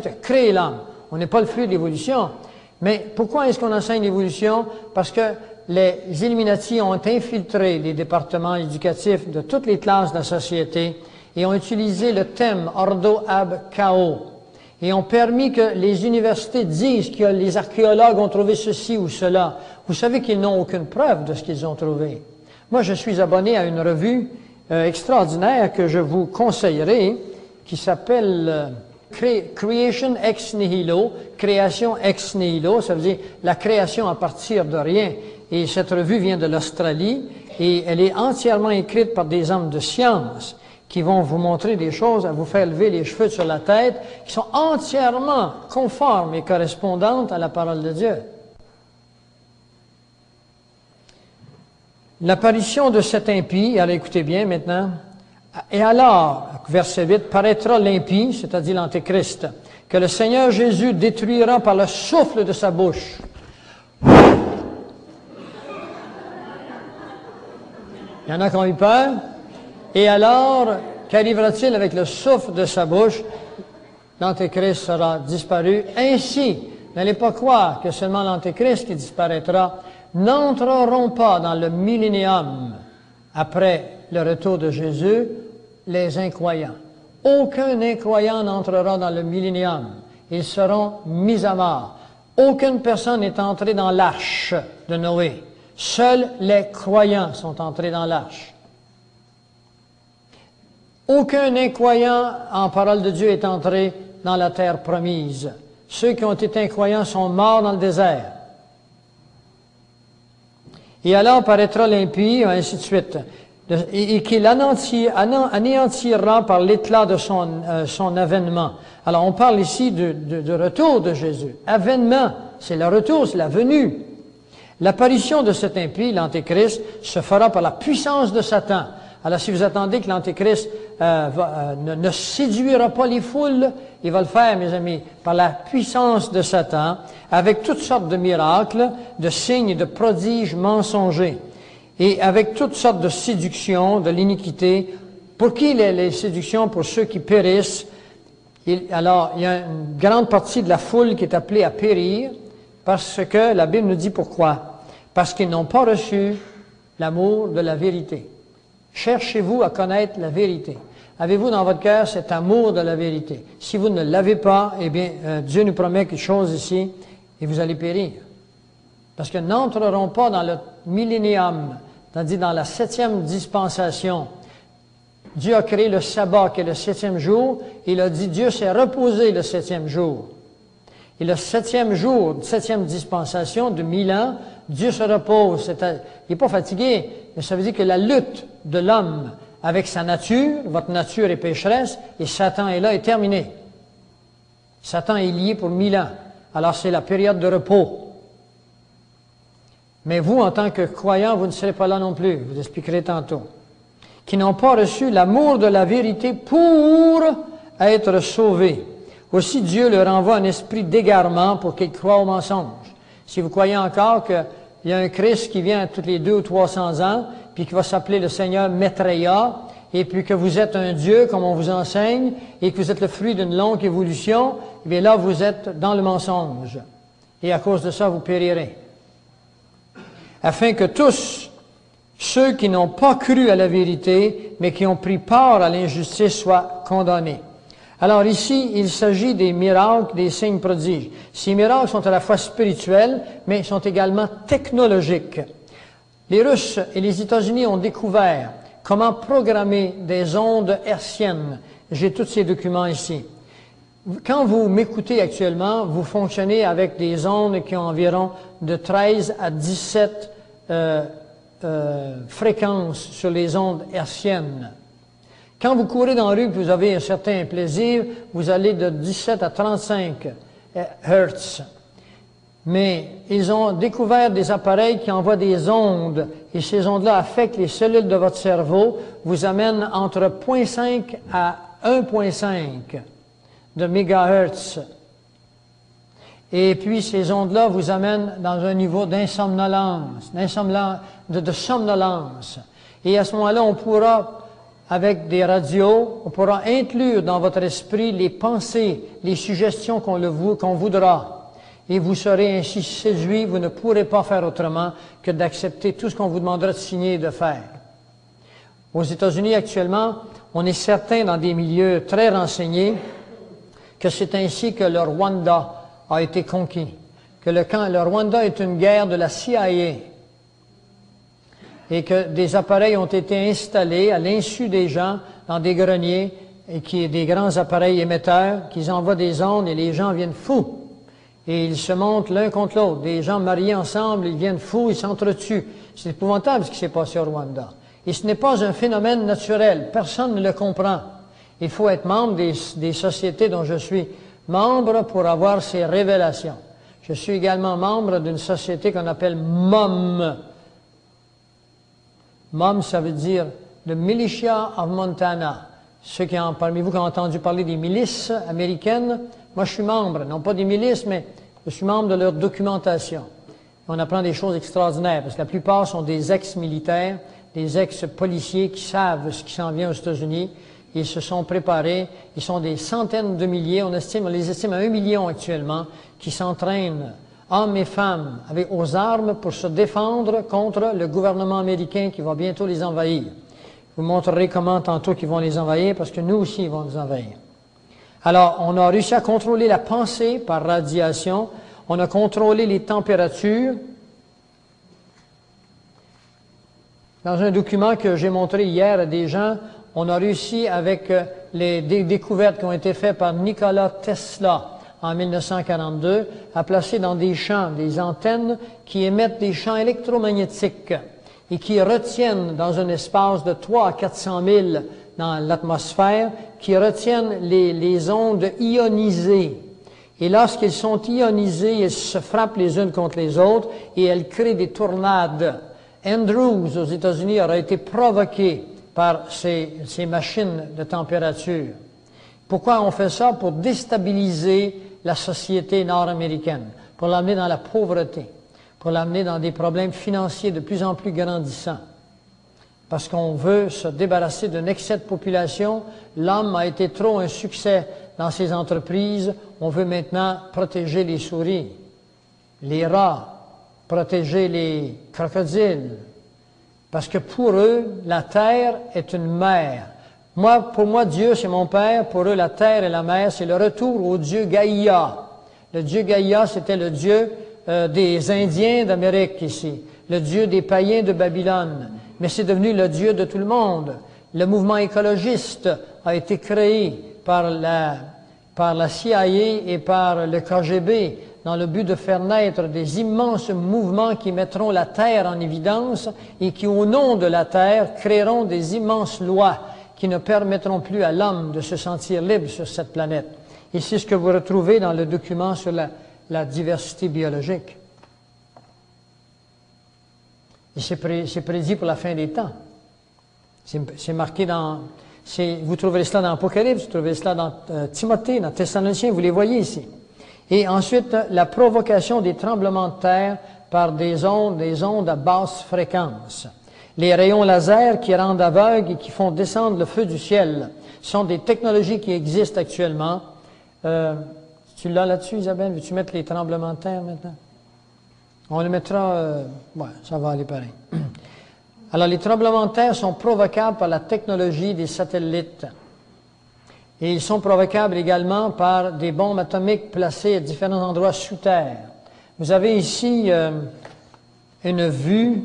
Dieu a créé l'homme. On n'est pas le fruit de l'évolution. Mais pourquoi est-ce qu'on enseigne l'évolution? Parce que les Illuminati ont infiltré les départements éducatifs de toutes les classes de la société et ont utilisé le thème Ordo ab Chaos et ont permis que les universités disent que les archéologues ont trouvé ceci ou cela. Vous savez qu'ils n'ont aucune preuve de ce qu'ils ont trouvé. Moi, je suis abonné à une revue extraordinaire que je vous conseillerais qui s'appelle Creation ex nihilo, création ex nihilo, ça veut dire la création à partir de rien. Et cette revue vient de l'Australie et elle est entièrement écrite par des hommes de science qui vont vous montrer des choses, à vous faire lever les cheveux sur la tête, qui sont entièrement conformes et correspondantes à la parole de Dieu. L'apparition de cet impie, alors écoutez bien maintenant, et alors, verset 8, paraîtra l'impie, c'est-à-dire l'Antéchrist, que le Seigneur Jésus détruira par le souffle de sa bouche. Il y en a qui ont eu peur. Et alors, qu'arrivera-t-il avec le souffle de sa bouche? L'Antéchrist sera disparu. Ainsi, n'allez pas croire que seulement l'Antéchrist qui disparaîtra n'entreront pas dans le millénium après le retour de Jésus, les incroyants. Aucun incroyant n'entrera dans le millénium. Ils seront mis à mort. Aucune personne n'est entrée dans l'arche de Noé. Seuls les croyants sont entrés dans l'arche. Aucun incroyant en parole de Dieu est entré dans la terre promise. Ceux qui ont été incroyants sont morts dans le désert. Et alors paraîtra l'impie, ainsi de suite, et qu'il anéantira par l'éclat de son avènement. Alors on parle ici du retour de Jésus. Avènement, c'est le retour, c'est la venue. L'apparition de cet impie, l'Antéchrist, se fera par la puissance de Satan. Alors, si vous attendez que l'Antéchrist ne séduira pas les foules, il va le faire, mes amis, par la puissance de Satan, avec toutes sortes de miracles, de signes et de prodiges mensongers, et avec toutes sortes de séductions, de l'iniquité. Pour qui les séductions? Pour ceux qui périssent. Alors, il y a une grande partie de la foule qui est appelée à périr, parce que la Bible nous dit pourquoi. Parce qu'ils n'ont pas reçu l'amour de la vérité. Cherchez-vous à connaître la vérité. Avez-vous dans votre cœur cet amour de la vérité? Si vous ne l'avez pas, eh bien, Dieu nous promet quelque chose ici et vous allez périr. Parce que n'entreront pas dans le millénium, c'est-à-dire dans la 7e dispensation. Dieu a créé le sabbat qui est le 7e jour. Il a dit Dieu s'est reposé le 7e jour. Et le 7e jour, 7e dispensation de 1000 ans, Dieu se repose. Il n'est pas fatigué, mais ça veut dire que la lutte de l'homme avec sa nature, votre nature est pécheresse, et Satan est là, est terminée. Satan est lié pour 1000 ans. Alors c'est la période de repos. Mais vous, en tant que croyants, vous ne serez pas là non plus. Je vous expliquerai tantôt. Qui n'ont pas reçu l'amour de la vérité pour être sauvés. Aussi Dieu leur envoie un esprit d'égarement pour qu'ils croient au mensonge. Si vous croyez encore qu'il y a un Christ qui vient tous les 200 ou 300 ans, puis qui va s'appeler le Seigneur Maitreya, et puis que vous êtes un Dieu, comme on vous enseigne, et que vous êtes le fruit d'une longue évolution, eh bien là, vous êtes dans le mensonge. Et à cause de ça, vous périrez. Afin que tous ceux qui n'ont pas cru à la vérité, mais qui ont pris part à l'injustice, soient condamnés. Alors ici, il s'agit des miracles, des signes prodiges. Ces miracles sont à la fois spirituels, mais sont également technologiques. Les Russes et les États-Unis ont découvert comment programmer des ondes hertziennes. J'ai tous ces documents ici. Quand vous m'écoutez actuellement, vous fonctionnez avec des ondes qui ont environ de 13 à 17 fréquences sur les ondes hertziennes. Quand vous courez dans la rue et que vous avez un certain plaisir, vous allez de 17 à 35 Hertz. Mais ils ont découvert des appareils qui envoient des ondes, et ces ondes-là affectent les cellules de votre cerveau, vous amènent entre 0,5 à 1,5 de mégahertz. Et puis ces ondes-là vous amènent dans un niveau d'insomnolence, de somnolence. Et à ce moment-là, on pourra avec des radios, on pourra inclure dans votre esprit les pensées, les suggestions qu'on voudra. Et vous serez ainsi séduit, vous ne pourrez pas faire autrement que d'accepter tout ce qu'on vous demandera de signer et de faire. Aux États-Unis actuellement, on est certain dans des milieux très renseignés que c'est ainsi que le Rwanda a été conquis. Que le Rwanda est une guerre de la CIA et que des appareils ont été installés à l'insu des gens dans des greniers et qui des grands appareils émetteurs qui envoient des ondes et les gens viennent fous. Et ils se montent l'un contre l'autre. Des gens mariés ensemble, ils viennent fous, ils s'entretuent. C'est épouvantable ce qui s'est passé au Rwanda. Et ce n'est pas un phénomène naturel. Personne ne le comprend. Il faut être membre des sociétés dont je suis membre pour avoir ces révélations. Je suis également membre d'une société qu'on appelle MOM. MOM, ça veut dire The Militia of Montana. Ceux parmi vous qui ont entendu parler des milices américaines, moi je suis membre, non pas des milices, mais je suis membre de leur documentation. On apprend des choses extraordinaires, parce que la plupart sont des ex-militaires, des ex-policiers qui savent ce qui s'en vient aux États-Unis. Ils se sont préparés, ils sont des centaines de milliers, on les estime à 1 million actuellement, qui s'entraînent, hommes et femmes, aux armes pour se défendre contre le gouvernement américain qui va bientôt les envahir. Je vous montrerai comment tantôt qu'ils vont les envahir, parce que nous aussi, ils vont nous envahir. Alors, on a réussi à contrôler la pensée par radiation, on a contrôlé les températures. Dans un document que j'ai montré hier à des gens, on a réussi avec des découvertes qui ont été faites par Nikola Tesla en 1942 à placer dans des champs des antennes qui émettent des champs électromagnétiques et qui retiennent dans un espace de 300 à 400 000 dans l'atmosphère, qui retiennent les ondes ionisées. Et lorsqu'elles sont ionisées, elles se frappent les unes contre les autres et elles créent des tornades. Andrews, aux États-Unis, aura été provoqué par ces machines de température. Pourquoi on fait ça? Pour déstabiliser la société nord-américaine, pour l'amener dans la pauvreté, pour l'amener dans des problèmes financiers de plus en plus grandissants. Parce qu'on veut se débarrasser d'un excès de population. L'homme a été trop un succès dans ses entreprises. On veut maintenant protéger les souris, les rats, protéger les crocodiles. Parce que pour eux, la terre est une mer. Pour moi, Dieu, c'est mon Père. Pour eux, la terre et la mer, c'est le retour au Dieu Gaïa. Le Dieu Gaïa, c'était le Dieu des Indiens d'Amérique ici, le Dieu des païens de Babylone. Mais c'est devenu le Dieu de tout le monde. Le mouvement écologiste a été créé par la CIA et par le KGB dans le but de faire naître des immenses mouvements qui mettront la Terre en évidence et qui, au nom de la Terre, créeront des immenses lois qui ne permettront plus à l'homme de se sentir libre sur cette planète. Et c'est ce que vous retrouvez dans le document sur la diversité biologique. Et c'est prédit pour la fin des temps. C'est marqué vous trouverez cela dans l'Apocalypse, vous trouverez cela dans Timothée, dans Thessaloniciens, vous les voyez ici. Et ensuite, la provocation des tremblements de terre par des ondes à basse fréquence. Les rayons laser qui rendent aveugles et qui font descendre le feu du ciel sont des technologies qui existent actuellement. Tu l'as là-dessus, Isabelle? Veux-tu mettre les tremblements de terre maintenant? On le mettra... ouais, ça va aller pareil. Alors, les tremblements de terre sont provocables par la technologie des satellites. Et ils sont provocables également par des bombes atomiques placées à différents endroits sous terre. Vous avez ici une vue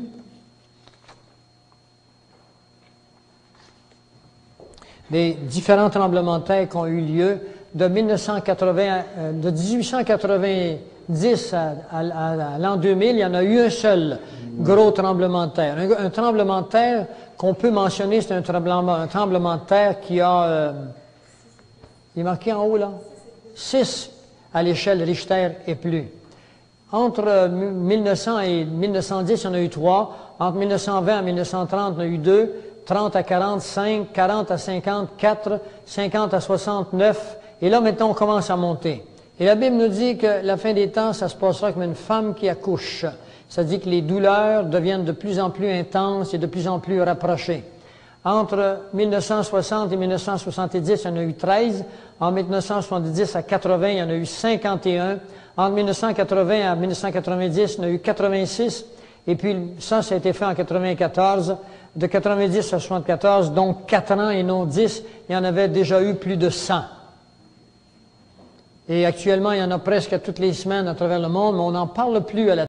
des différents tremblements de terre qui ont eu lieu de 1890 à l'an 2000. Il y en a eu un seul gros tremblement de terre. Un tremblement de terre qu'on peut mentionner, c'est un tremblement de terre qui a... il est marqué en haut, là? 6 à l'échelle Richter et plus. Entre 1900 et 1910, il y en a eu 3. Entre 1920 et 1930, il y en a eu 2. 30 à 40, 5. 40 à 50, 4. 50 à 69. Et là, maintenant, on commence à monter. Et la Bible nous dit que la fin des temps, ça se passera comme une femme qui accouche. Ça dit que les douleurs deviennent de plus en plus intenses et de plus en plus rapprochées. Entre 1960 et 1970, il y en a eu 13. En 1970 à 80, il y en a eu 51. Entre 1980 à 1990, il y en a eu 86. Et puis ça a été fait en 94. De 90 à 74, donc 4 ans et non 10, il y en avait déjà eu plus de 100. Et actuellement, il y en a presque toutes les semaines à travers le monde, mais on n'en parle plus à la